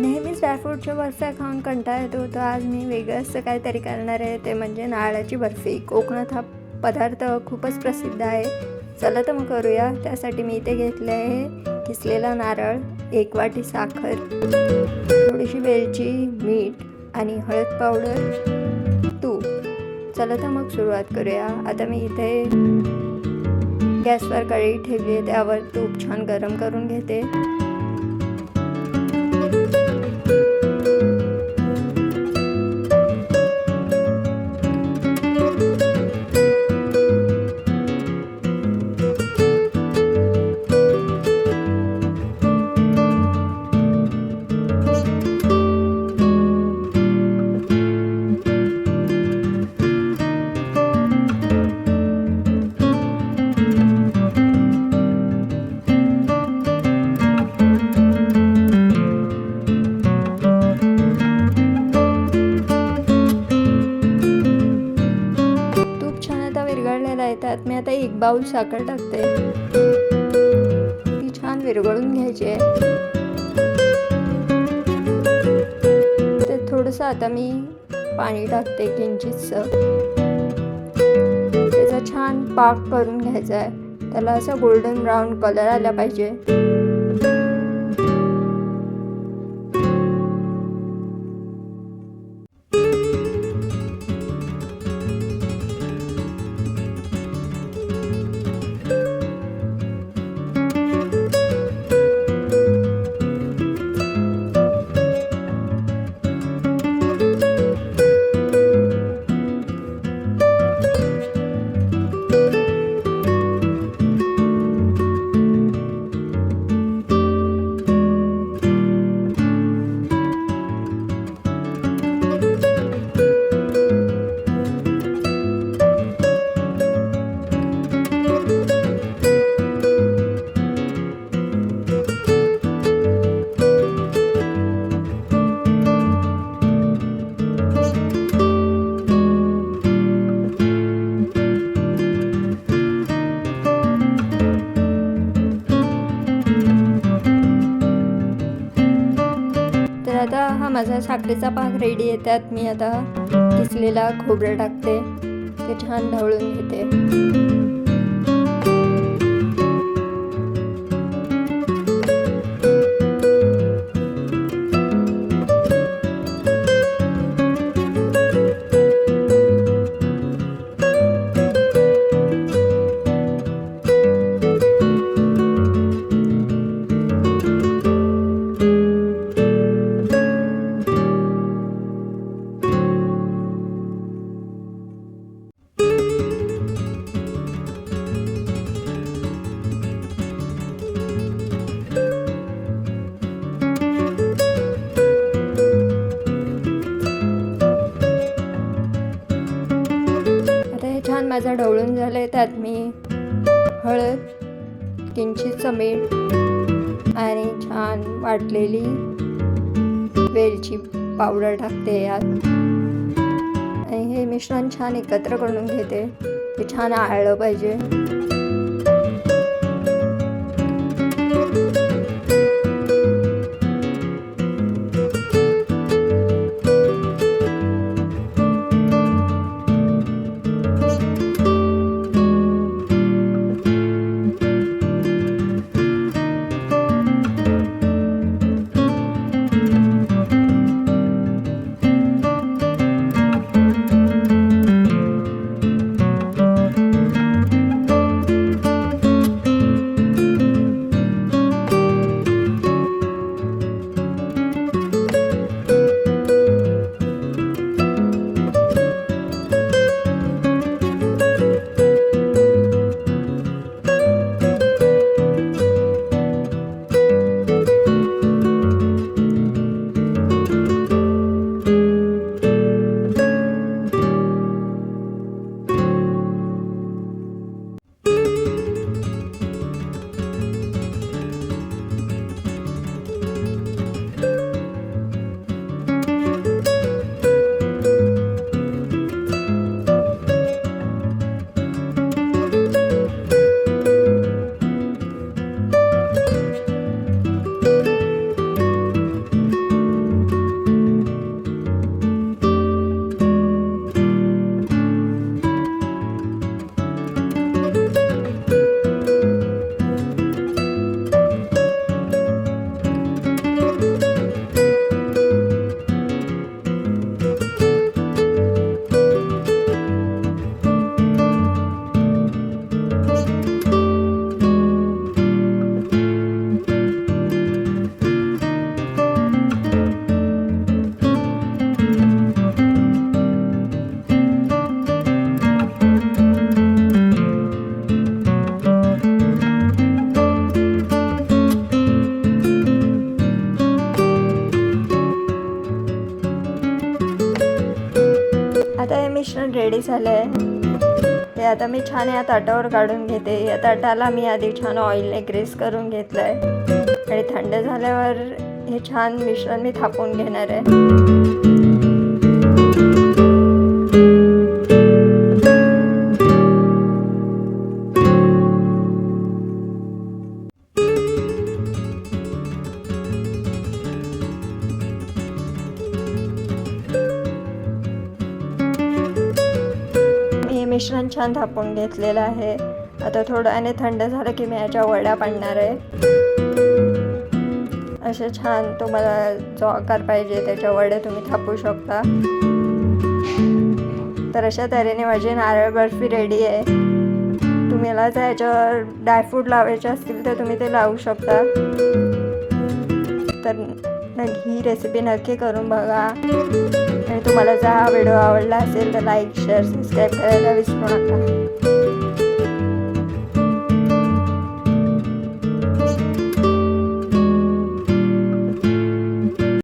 नेहमीच ड्रायफ्रूटच्या बर्फ्या खाऊन कंटाळा येतो, तर आज मी वेगळं असं काहीतरी करणार आहे, ते म्हणजे नारळाची बर्फी. कोकणात हा पदार्थ खूपच प्रसिद्ध आहे. चला तर मग करूया. त्यासाठी मी इथे घेतले आहे किसलेला नारळ, 1 वाटी साखर, थोडीशी वेलची, मीठ आणि हळद पावडर, तूप. चला तर मग सुरुवात करूया. आता मी इथे गॅसवर कढई ठेवली आहे, त्यावर तूप छान गरम करून घेते. विरघळलेला आहे, त्यात मी आता 1 बाउल साखर टाकते. ती छान विरघळून घ्यायची आहे. त्यात थोडंसं आता मी पाणी टाकते किंचितसं. त्याचा छान पाक करून घ्यायचा आहे. त्याला असं गोल्डन ब्राऊन कलर आला पाहिजे. आता हा माझा साखरेचा पाक रेडी आहे. त्यात मी आता किसलेला खोबरं टाकते. ते छान ढवळून घेते. छान माझा ढवळून झालं आहे. त्यात मी हळद, किंचित मीठ आणि छान वाटलेली वेलची पावडर टाकते यात. आणि हे मिश्रण छान एकत्र करून घेते. ते छान आळलं पाहिजे. मिश्रण रेडी झालं आहे. हे आता मी छान या ताटावर काढून घेते. या ताटाला मी आधी छान ऑइलने ग्रीस करून घेतलं आहे आणि थंड झाल्यावर हे छान मिश्रण मी थापून घेणार आहे. मिश्रण छान थापून घेतलेलं आहे. आता थोडं आणि थंड झालं की मी याच्या वड्या पाडणार आहे. असे छान तुम्हाला जो आकार पाहिजे त्याच्या वड्या तुम्ही थापू शकता. तर अशा तऱ्हेने माझी नारळ बर्फी रेडी आहे. तुम्हाला जर याच्यावर ड्रायफ्रूट लावायचे असतील तर तुम्ही ते लावू शकता. तर ही रेसिपी नक्की करून बघा आणि तुम्हाला जर हा व्हिडिओ आवडला असेल तर लाईक शेअर सबस्क्राईब करायला विसरू नका.